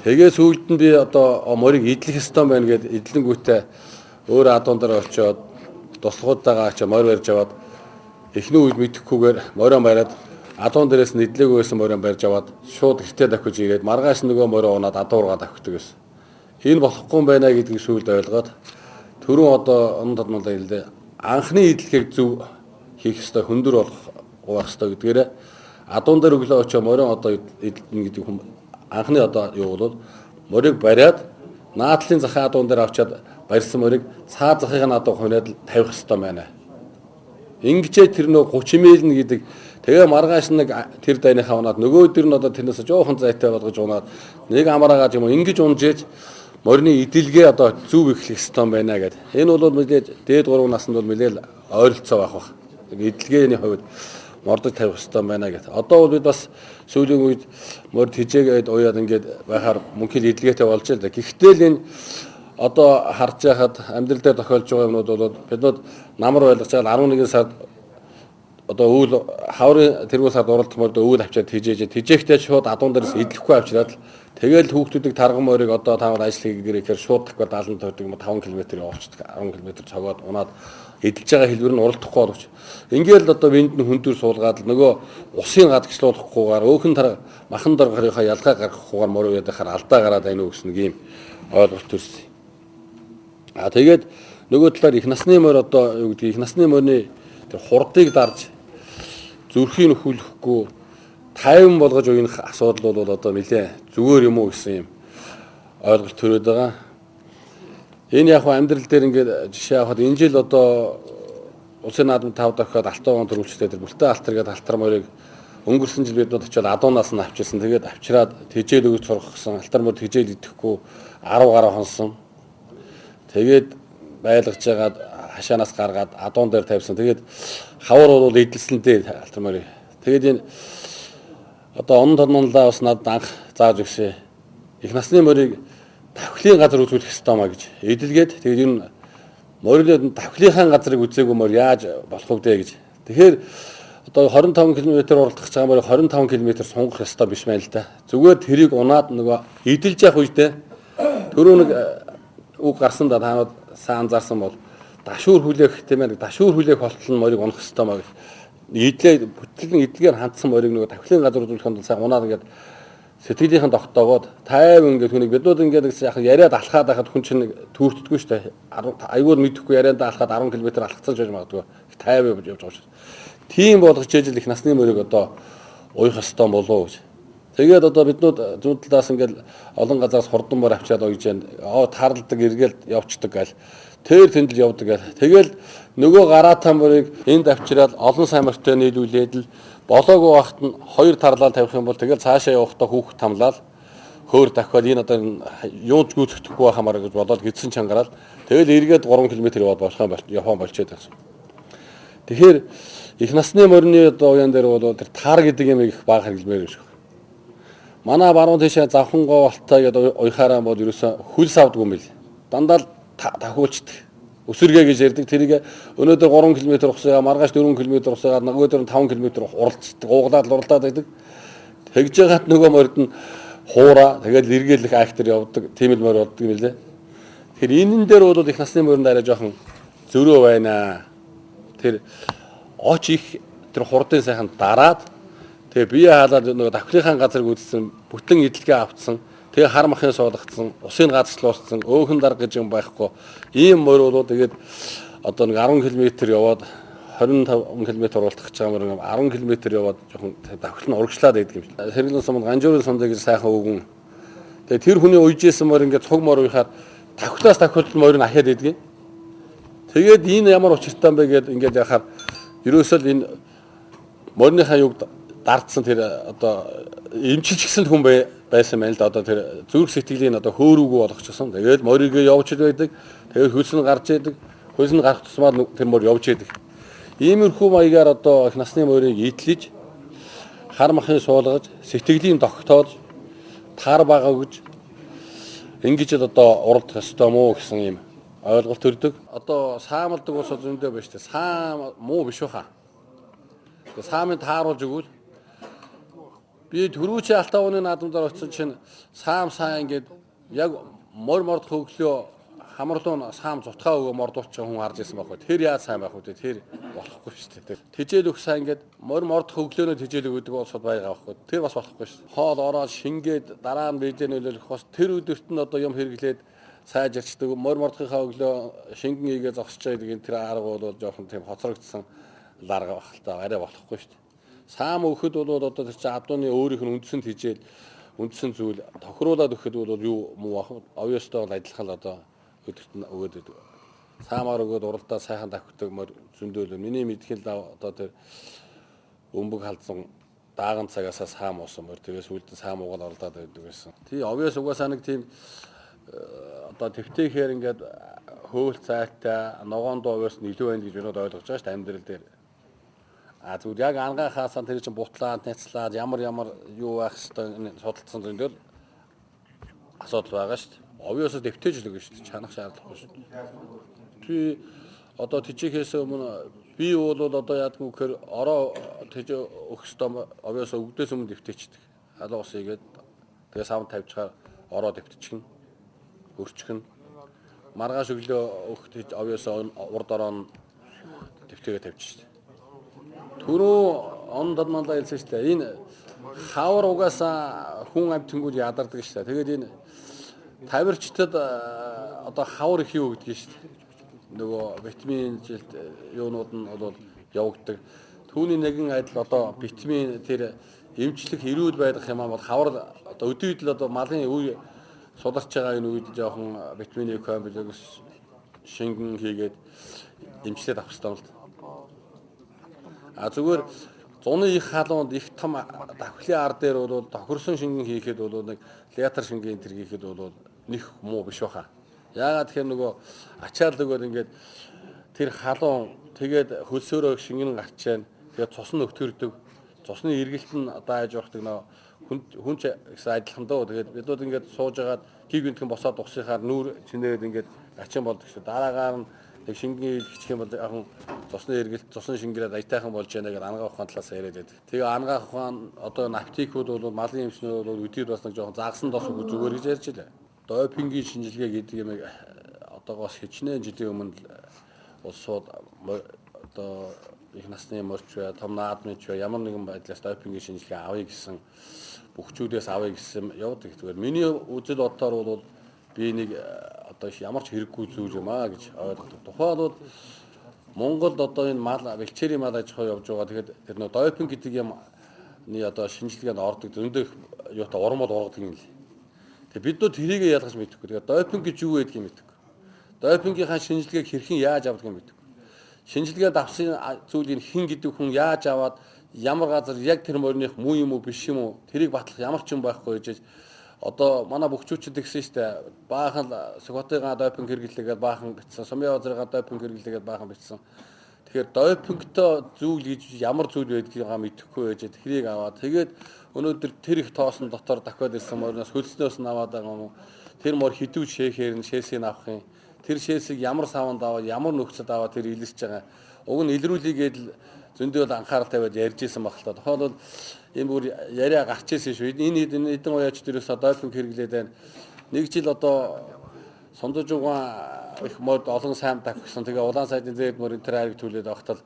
Тэгээ сүүлд нь би одоо морийг идэлх ёстой байна гэд идэлэнгүүтээ өөр адуун дээр очиод туслахуудтайгаа очиод морь барьж аваад эхний үед мэдэхгүйгээр морион бариад адуун дээрээс нь идлээгүй байсан морион барьж аваад шууд гэртээ давхиж ирээд маргааш нөгөө морио унаад адуургаа давхдаг гэсэн. Энэ болохгүй юм байна гэдгийг сүүлд ойлгоод түрүүн одоо онон тодмолоо хэллээ. Анхны идэлхийг зөв хийх ёстой, хөндөр болох ёстой гэдгээрээ адуун дээр өглөө очиод морион одоо идэлнэ гэдэг хүн анхны одоо юу бол морийг бариад наадлын захын адуун дээр авчаад барьсан морийг цаа захыг нь адуу хунаад тавих ёстой байна. Ингэжээ тэр нөө 30 мэлнэ гэдэг тэгээ маргааш нэг тэр дайныхаа унаад нөгөө өдөр нь одоо тэрнээс жоохон зайтай болгож унаад нэг амраагаад юм ингэж унжээж морины идэлгээ одоо зөв эхлэх ёстой байна гэдэг. Энэ бол мэдээж дээд 3 наснд бол мэдээлэл ойролцоо байх. Идэлгээний хувьд мордод тавих ёстой байна гэдэг. Одоо бол бид бас сүүлийн үед морд хижээгээд уяад ингээд байхаар мөнхөл идэлгээтэй болж л да. Гэхдээ л энэ одоо харж байхад амьдрал дээр тохиолж байгаа юмнууд бол биднүүд намар байлгаж байгаа 11 сард одоо өвөл хаврын тэргуул сард уралдах морд өвөл авчиад хижээхдээ шууд адуун дээрээс идлэхгүй авчираад тэгэл хүүхдүүдийг тарган морийг одоо таавал ажил хийгээд шууд дахиад 70 тойрдог юм 5 км явуулчихдаг 10 км цогоод унаад эдэлж байгаа хэлбэр нь уралдахгүй боловч ингээл одоо винд нь хөндөр суулгаад нөгөө усын гадагшлуулахгүйгээр өөхөн тарга махан даргаарынхаа ялгаа гаргахгүйгээр морь uyаад байхаар алдаа гараад байна уу гэсэн нэг юм ойлголт төрсөн. Тэгээд нөгөө талаар их насны морь одоо юу гэдэг их насны морины тэр хурдыг дарж зүрхийг нөхүүлэхгүй тайван болгож уйнах асуудал бол одоо нэлээ зүгээр юм уу гэсэн юм ойлголт төрөөд байгаа. Энэ яг амьдрал дээр ингээд жишээ авахад энэ жил одоо улсын наадмын 5 дахиад алтан төрүүлчтэй тэр бүртээ алтар гэдэг алтар морийг өнгөрсөн жил биднүүд очиод адуунаас нь авчирсан. Тэгээд авчираад тэжээл өгч сургасан алтар морд тэжээл идэхгүй 10 гаруй хонсон. Тэгээд байлгаж жагаад хашаанаас гаргаад адуун дээр тавьсан. Тэгээд хавар бол эдэлсэн дээ алтар морийг. Тэгээд энэ одоо онон тодмонлаа бас надад анх зааж өгсөн. Их насны морийг давхлын газар үзүүлэх ёстой маа гэж эдэлгээд тэгээд энэ морины давхлынхаа газрыг үзээгүй морь яаж болох вэ гэж. Тэгэхээр одоо 25 км уралдах байгаа морийг 25 км сунгах ёстой биш байна л да. Зүгээр тэрийг унаад нөгөө эдэлж явах үедээ түрүү нэг үг гарсан да таанууд сайн анзаарсан бол дашуур хүлээх тийм ээ дашуур хүлээх болтол нь морийг унах ёстой маа гэж. Идлээ бүтлэн эдлэгээр хандсан морийг нөгөө давхлын газар үзүүлэхэд сайн унаад ингээд сэтгэлийнхэн тогтоогоод тайван ингээд хүнийг биднүүд ингээд яг яриад алхаад байхад хүн чинь түүртдэггүй шүү дээ. Аюул мэдэхгүй яриандаа алхаад 10 км алхацсан ч байж магадгүй. Тайван явж байгаа шүү. Тийм болгож ижил их насны морийг одоо уйх ёстой болов гэж. Тэгээд одоо биднүүд зүүн талаас ингээд олон газараас хурдан морь авчаад уйж जैन таарладаг эргээл явцдаг гал. Тэр тэнд л явдаг гал. Тэгэл нөгөө гараатан морийг энд авчираад олон сайн морьтой нийлүүлээд л болоогүй багт нь хоёр тарлал тавих юм бол тэгэл цаашаа явахдаа хүүхд тамлаад хөөр дахиад энэ одоо юунд гүйцэхдэггүй байхамаар гэж бодоод гидсэн чангараал тэгэл эргээд 3 км яваад болох юм болчиход байсан. Тэгэхээр их насны морины одоо уян дээр бол тэр таар гэдэг юм их бага хэрэглэмээр юм шиг. Манай баруун тийшээ завхангоо болтой гэдэг уйхаараа бол ерөөсө хөл савдгүй юм бил. Дандаа л тахиулчдаг. Өсөргээ гэж ярьдаг. Тэрийг өнөөдөр 3 км ухсаа, маргааш 4 км ухсаад, нөгөөдөр 5 км уралцдаг, ууглаад уралдаад байдаг. Тэгж ягаад нөгөө морид нь хуураа, тэгээд эргээлэх актер явдаг, тийм л морь болдог юм лээ. Тэгэхээр энэн дээр бол их насны моринд арай жоохон зөрөө байна. Тэр оч их тэр хурдын сайхан дараад тэгээ бие хаалаад нөгөө давхлынхаа газрыг үзсэн, бүтлэн эдлэгээ авцсан. Тэгээ хар махын суулгацсан, усын газчлуулсан, өөхөн дарга гэж юм байхгүй. Ийм морь бол тэгээд одоо нэг 10 км яваад 25 км уралдах гэж байгаа морь 10 км яваад жоохон давхил нь урагшлаад байдаг юм шиг. Сэргэлэн сумд ганжуурын сундаг гэж сайхан өгөн. Тэгээ тэр хүний уйжсэн морь ингээд цуг морь уйхаар давхилаас давхилт морь нь ахиад идэг. Тэгээд энэ ямар учиртай юм бэ гэдээ ингээд яхаар ерөөсөө л энэ морьныхаа юг дардсан тэр одоо эмчилж гисэн хүн байсан байна л да. Одоо тэр зүрх сэтгэлийн одоо хөөрүүгөө болгочихсон. Тэгээд морийг явж байдаг. Тэгээд хөлс нь гарч идэг. Хөлс нь гарах тусмаар тэр морь явж идэг. Иймэрхүү маягаар одоо их насны морийг идэлж хар махын суулгаж, сэтгэлийн тогтоож, таар бага өгж ингэж л одоо уралдах ёстой мó гэсэн юм ойлголт төрдөг. Одоо саамалдаг ус зөндөө байна шүү дээ. Саам муу биш баха. Саамыг тааруулж өгвөл Би түрүүчийн алтан ууны наадамдаар очсон чинь саам ингээд яг морд хөглөө хамарлуун саам зутгаа өгөө мордуулчих хүн харж ирсэн байхгүй. Тэр яаж сайн байх вэ? Тэр болохгүй шүү дээ. Тижээл өгсаа ингээд морд хөглөөнөө тижээл өгдөг болсод байгаа байхгүй. Тэр бас болохгүй шүү. Хоол ороод шингээд дараа нь бэлдээ нөлөөлөх бас тэр өдөрт нь одоо юм хэрэглээд сайжирчдаг мордынхаа өглөө шингэн ийгээ зогсож байгаа тэр арга бол жоохон тийм хоцрогдсон ларга бах л та арай болохгүй шүү дээ. Саам өгөхөд бол одоо тэр чинь адууны өөрийнх нь үндсэнд хижээл үндсэн зүйл тохируулаад өгөхөд бол юу муу ах овёстой бол адилхан л одоо өдөрт нь өгөөд өгдөг. Саамаар өгөөд уралдаа сайхан давхдаг мөр зөндөөл. Миний мэдхэл одоо тэр өмбөг халдсан дааган цагаасаа саам уусан мөр тэгээс үлдэн саам уугаад оролдоод байдаг байсан. Тий овёс угаасаа нэг тийм одоо твтэйхээр ингээд хөөл цайтай ногоон овёс илүү байна гэж өнөөдөр ойлгож байгаа шүү дээ амьдрал дээр. Зүгээр яг ангаахаасаа тэр чинь бутлаад няцлаад ямар юу байх хэвээр судалсан зөндөл асуудал байгаа шүү дээ. Овёосоо дэвтэж л өгнө шүү дээ. Чанах шаардлагагүй шүү дээ. Тий одоо тижихээс өмнө би бол одоо яадгүй гэхээр ороо тиж өгөх ёстой овёосоо өгдөөс өмнө дэвтээчдэг. Халуун ус игээд тэгээ савд тавьчихаар ороо дэвтчихнэ. Өрчихнэ. Маргааш өглөө өгөх овёосоо урд ороо дэвтээгээ тавьчих шүү дээ. Түрүү он дадмалаа хэлсэн шүү дээ. Энэ хавар угаасаа хүн амт тэнгууд ядардаг шүү дээ. Тэгээд энэ тавирчдад одоо хавар их юу гэдгийг шүү дээ. Нөгөө витамин жилт юунууд нь бол явагддаг. Түүний нэгэн адил одоо витамин тэр эмчлэх эрүүл байх юм бол хавар одоо өдөрт л одоо малын үе сударч байгаа энэ үед жоохон витамин комплекс шингэн хийгээд эмчлээд авах хэрэгтэй юм л. Зүгээр зуны их халуунд их том давхлын ар дээр бол тохирсон шингэн хийхэд бол нэг лиатр шингэн энэ хийхэд бол нэх муу биш баха. Яагаад тэгэхээр нөгөө ачаал өгөөд ингээд тэр халуун тэгээд хөлсөөрөө шингэн гарчаана. Тэгээд цус нь өвтгөрдөг. Цусны эргэлт нь дааж явахдаг нөө хүн ч гэсэн адилхан дөө. Тэгээд бидүүд ингээд сууж агаад гиг гинтхэн босоод усынхаар нүүр чинээд ингээд ачин болдог шүү. Дараагаар нь тэг шингэн хийх юм бол яг цусны эргэлт цусны шингэрээд аятайхан болж яана гэдэг ангаах ухаан талаас яриад байдаг. Тэгээ ангаах ухаан одоо наптикууд бол малын эмчнүүд бол өдөр бас нэг жоохон загсан дос зүгээр гэж ярьж байлаа. Допингийн шинжилгээ гэдэг юм одоогоос хичнээн жилийн өмнө улсууд одоо их насны морч бай, том наадмч бай ямар нэгэн байдлаас допингийн шинжилгээ авъя гэсэн бүхчүүдээс авъя гэсэн явдаг. Зүгээр миний үзэл бодолоор бол би нэг одоо ямар ч хэрэггүй зүйл юм аа гэж ойлгодог. Тухайн бол Монголд одоо энэ мал бэлчээрийн мал аж ахуй явж байгаа. Тэгэхээр тэр нөө допинг гэдэг юмны одоо шинжилгээнд ордог зөндөх юутай урмал ургадаг юм л. Тэгээ бид нөө тэрийг ялгаж мэдэхгүй. Тэгээ допинг гэж юу байдгийг мэдэхгүй. Допингийнхаа шинжилгээг хэрхэн яаж авдгийг мэдэхгүй. Шинжилгээнд авсан зүйлийг хэн гэдэг хүн яаж аваад ямар газар яг тэр морных муу юм уу биш юм уу тэрийг батлах ямар ч юм байхгүй гэж одоо манай бөхчүүчд гэсэн штэ баахан Скотыгаа допинг хэрэглээгээд баахан битсэн, Сумын озрыгаа допинг хэрэглээгээд баахан битсэн. Тэгэхээр допингтой зүйл гэж ямар зүйл байдгийг мэдэхгүй байж тэрийг аваад тэгээд өнөөдөр тэр их тоосон дотор дахиад ирсэн морноос хөлснөөс нь аваад байгаа юм уу? Тэр мор хідүү шээхээр нь шээсийг авах юм. Тэр шээсийг ямар савнд аваад ямар нөхцөд аваад тэр илэрч байгаа. Уг нь илрүүлийгээд л зөндөө анхаарал тавиад ярьж исэн баг л та. Тухайн бол энэ бүр яриа гарч ирсэн шүү. Энэ эдэн уяач дээрээс допинг хэрэглээд байна. Нэг жил одоо сондож угаан их мод олон сайн давхсан. Тэгээ улаан сайдын зэд мөр энэ хайрыг түлээд авахтал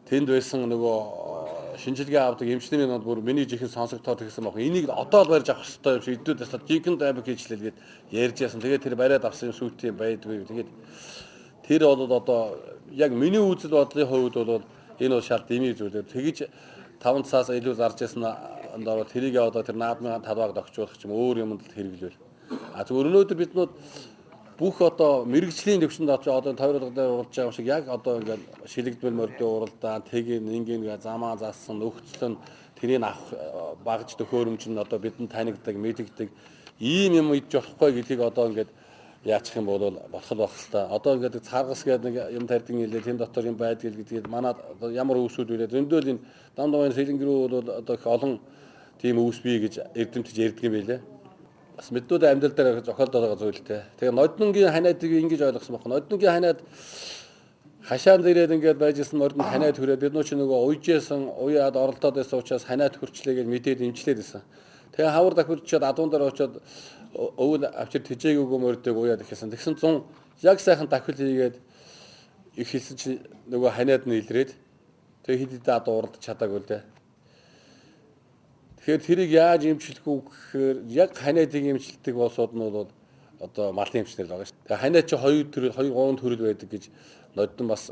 тэнд байсан нөгөө шинжилгээ авдаг эмчнэрийн нод бүр миний жихэн сонсогдоод ирсэн баг. Энийг одоо л барьж авах хэрэгтэй юм шиг эднүүдээс жихэн дайбаг хийжлээгээд ярьж яасан. Тэгээ тэр бариад авсан сүйт юм байдгүй. Тэгээд тэр бол одоо яг миний үзэл бодлын хувьд бол энэ бол шал дэмий зүйлээ. Тэгэж 5 цагаас илүү зарж ясан одоо тэрийг одоо тэр наадмын талбайг догчуулах юм өөр юмд хэрэглэвэл. Зөв өнөөдөр биднүүд бүх одоо мэрэгжлийн төвшөнд одоо тойролго дээр уралж байгаа шиг яг одоо ингээд шилэгдмэл мордын уралдаан тэгин ингээд замаа заасан нөхцөл нь тэрийг авах багж төхөөрөмж нь одоо бидэнд танигддаг мэдэгдэг ийм юм идж болохгүй гэдгийг одоо ингээд яачих юм бол болох л байх л та. Одоо ингээд цааргас гэдэг нэг юм тарьдаг нэлээ тэнд дотор юм байдаг гэдгийг манай ямар өвсүүд үлээ зөндөөл энэ дам давын сэлэнгэрүү бол одоо их олон тийм өвс бий гэж эрдэмтэж ярьдаг юм байлээ. Бас мэднүүд амьдрал дээр зохиолдоод байгаа зүйлтэй. Тэгээ ноднонгийн ханиадыг ингэж ойлгосон байна. Ноднонгийн ханиад хашаан дээрээ ингээд байжсэн морд нь ханиад хүрээд бид нөө чи нөгөө уйжсэн уяад оролдоод байсан учраас ханиад хүрчлээ гэж мэдээд имчлээд байсан. Тэгээ хавар давхирчаад адуун дээр очоод өвөл авчир тэжээгүйгөө мордыг уяад ихсэн. Тэгсэн 100 яг сайхан давхил хийгээд их хэлсэн чи нөгөө ханиад нь илрээд тэгээ хэд хэдэн адуу уралдаж чадаагүй л дээ. Тэгэхээр тэрийг яаж имчлэх үү гэхээр яг ханиадыг имчилдэг болсууд нь бол одоо малын эмчнэр л байгаа шүү. Тэгээ ханиад чи 2 3 төрөл байдаг гэж нодон бас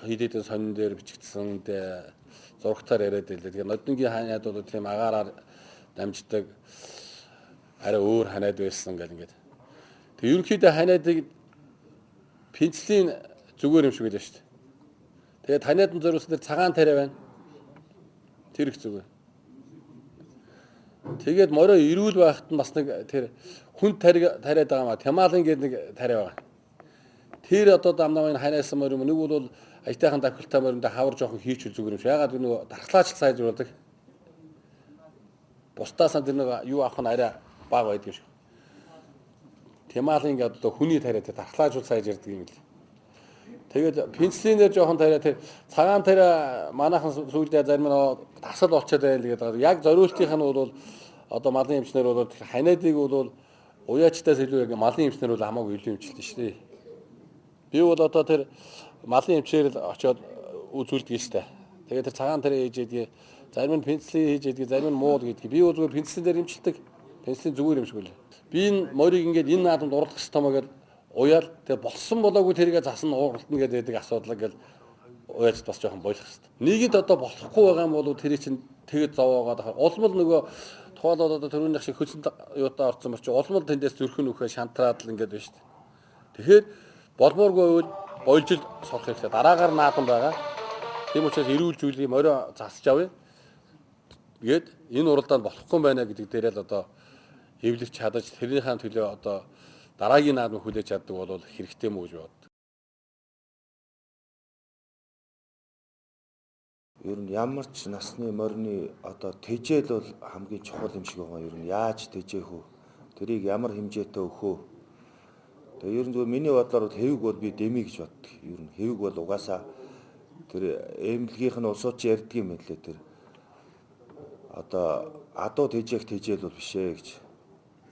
хийдэдэн сонин дээр бичигдсэн дээ зурагтаар яриад байлээ. Тэгээ нодонгийн ханиад бол тийм агаараар дамждаг арай өөр ханиад байсан гэл ингээд. Тэгээ ерөнхийдөө ханиадыг пенцлийн зүгээр юм шиг байлаа шүү. Тэгээд ханиад нь зориулсан дээр цагаан тариа байна. Тэр их зүгээр. Тэгээд морой ирүүл байхад нь бас нэг тэр хүн тариад байгаа маа Тямаалын гээд нэг тариа байгаа. Тэр одоо дамнамын ханиасан морь юм. Нэг бол аятайхан давхилтай моринд хавар жоохон хийчихвэл зүгээр юм шиг. Ягаад нэг дархлаачлал сайжруулдаг. Бусдаасаа тэр нэг юу авах нь арай бага байдаг юм шиг. Тямаалын гээд одоо хүний тариа тэр дархлаажуул сайжирдаг юм л. Тэгээд пенцлинээр жоохон тариа тэр цагаан тариа манайхан сүүлдээ зарим нь тасал болчиход байл гэдэг. Яг зориултынх нь бол одоо малын эмчнэр бол ханиадыг бол уяачтаас илүү яг малын эмчнэр бол хамаагүй илүү эмчилдэг шүү дээ. Би бол одоо тэр малын эмчээр л очиод үзүүлдэг шүү дээ. Тэгээд тэр цагаан тариа хийж идэх, зарим нь пенцлин хийж идэх, зарим нь муул гэдэг. Би бол зүгээр пенцлинээр эмчилдэг. Пенцлин зүгээр юм шиг үлээ. Би энэ морийг ингээд энэ наадамд урлах хэрэгтэй маа гэдэг уяал тэгээ болсон болоогүй тэрийгэ засна ууралтна гэдэг асуудал ингээл уяалж бас жоохон болох хэрэгтэй. Нийгэд одоо болохгүй байгаа юм бол тэр чинь тэгэд зовоогоод байгаа. Улмал нөгөө тухайлбал одоо төрөөнийх шиг хөлсөнд юутаа орцсон мөр чи улмал тэндээс зүрхэн үхээ шантраад л ингээд байна шүү дээ. Тэгэхээр болмооргүй үйл бойлжил сурах хэрэгтэй. Дараагаар наадам байгаа. Тийм учраас эрүүл зүйлийг морио засч авъя. Тэгээд энэ уралдаанд болохгүй байна гэдэг дээрээ л одоо хэвлэж чадаж тэрнийхээ төлөө одоо дараагийн наадмыг хүлээж чаддаг бол хэрэгтэй мүү гэж боддог. Ер нь ямар ч насны морины одоо тэжээл бол хамгийн чухал юм шиг байгаа. Ер нь яаж тэжээх вэ? Тэрийг ямар хэмжээтэй өгөх вэ? Тэгээ ер нь зөв миний бодлоор хэвэг бол би дэмий гэж боддог. Ер нь хэвэг бол угаасаа тэр эмнэлгийнх нь улсууч ярьдаг юм байлээ тэр. Одоо адуу тэжээх тэжээл бол биш ээ гэж.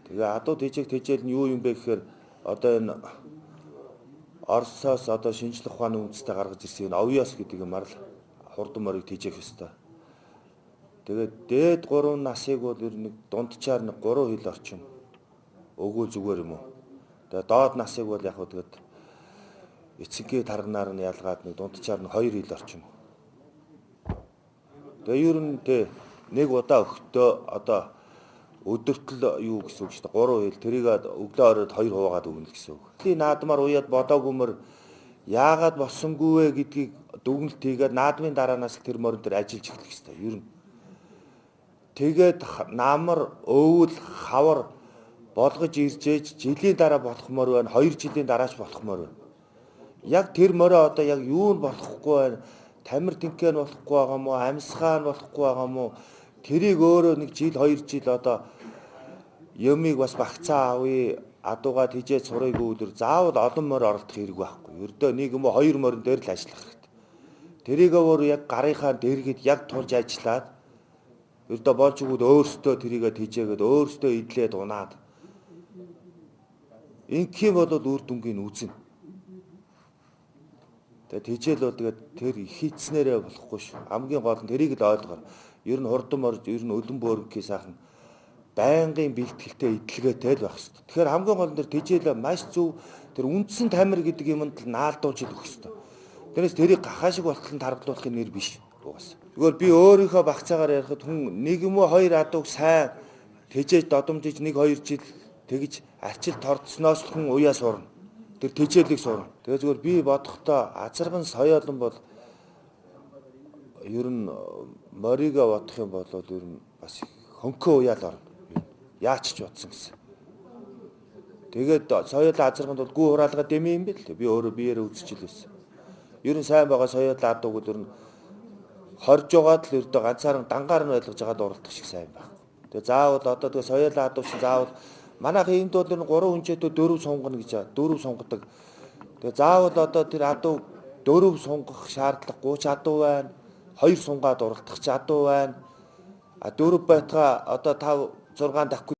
Тэгээ адуу тэжээх тэжээл нь юу юм бэ гэхээр одоо энэ Оросоос одоо шинжлэх ухааны үндэстэй гаргаж ирсэн энэ овёс гэдэг юм арал хурдан морийг тэжээх ёстой. Тэгээд дээд 3 насыг бол ер нь дундчаар нэг 3 хил орчим өгөө зүгээр юм уу. Тэгээд доод насыг бол яг хөө тэгээд эцэггээ тарганаар нь ялгаад нэг дундчаар нь 2 хил орчим. Тэгээ ер нь нэг удаа өгтөө одоо өдөртөл юу гэсэн үг шүү дээ 3 хил тэрийг өглөө оройд 2 хуваагаад өгнө гэсэн үг. Тийм наадмаар уяад бодоогүймөр яагаад болсонгүй вэ гэдгийг дүгнэлт хийгээд наадмын дараанаас тэр морин дээр ажиллаж эхлэх хэрэгтэй. Ер нь тэгээд намар өвөл хавар болгож иржээж жилийн дараа болох морь байна 2 жилийн дараач болох морь байна. Яг тэр морио одоо яг юу нь болохгүй байна. Тамир тэнхээ нь болохгүй байгаа мó амьсгаа нь болохгүй байгаа мó тэрийг өөрөө нэг жил 2 жил одоо юмыг бас багцаа авъя адуугаа тижээ сурыг үүдэр заавал олон морь оролдох хэрэг байхгүй. Ердөө нэг юм уу 2 морин дээр л ажиллах хэрэгтэй. Тэрийг өөр яг гарынхаа дэргэд яг тулж ажиллаад ердөө болж өгөөд өөрсдөө тэрийгэ тижээгээд өөрсдөө идлээд унаад ингийн бол үр дүнгийн үүснэ. Тэгээ тижээл бол тэгээд тэр их хийцнэрээ болохгүй шүү. Хамгийн гол нь тэрийг л ойлгоо. Ер нь хурдан морж ер нь өлөн бөөргөө сайхан байнгын бэлтгэлтэй идэлгээтэй л байх хэрэгтэй. Тэгэхээр хамгийн гол нь тэр тижээл маш зөв тэр үндсэн тамир гэдэг юмд л наалдуулж өгөх хэрэгтэй. Тэрнээс тэрийг гахаа шиг болтол нь таргалуулахын нэр биш угаас. Зүгээр би өөрийнхөө багцаагаар ярихад хүн нэг юм уу 2 адууг сайн тижээж додомжиж 1-2 жил тэгж арчил тордсноос л хүн уяа сурна. Тэр тижээлийг сурна. Тэгээ зүгээр би бодохдоо азарган соёолон бол ер нь мориго бодох юм бол ер нь бас хөнкөө уяал орно. Яач ч бодсон гэсэн. Тэгээд соёолын азарганд бол гүү хураалга дэмий юм бэл. Би өөрөө биеэрээ үзчихлээсэн. Ер нь сайн байгаа соёолын адууг ер нь хорж байгаад л ердөө ганцаараа дангаар нь ойлгож байгаад уралдах шиг сайн байх. Тэгээ заавал одоо тэгээ соёолын адуу шиг заавал манайх энд бол 3 хүнчээдөө 4 сунгана гэж 4 сунгадаг. Тэгээ заавал одоо тэр адуу 4 сунгах шаардлагагүй ч адуу байна. 2 сунгаад уралдах ч адуу байна. А 4 байтга одоо 5 6 давхгүй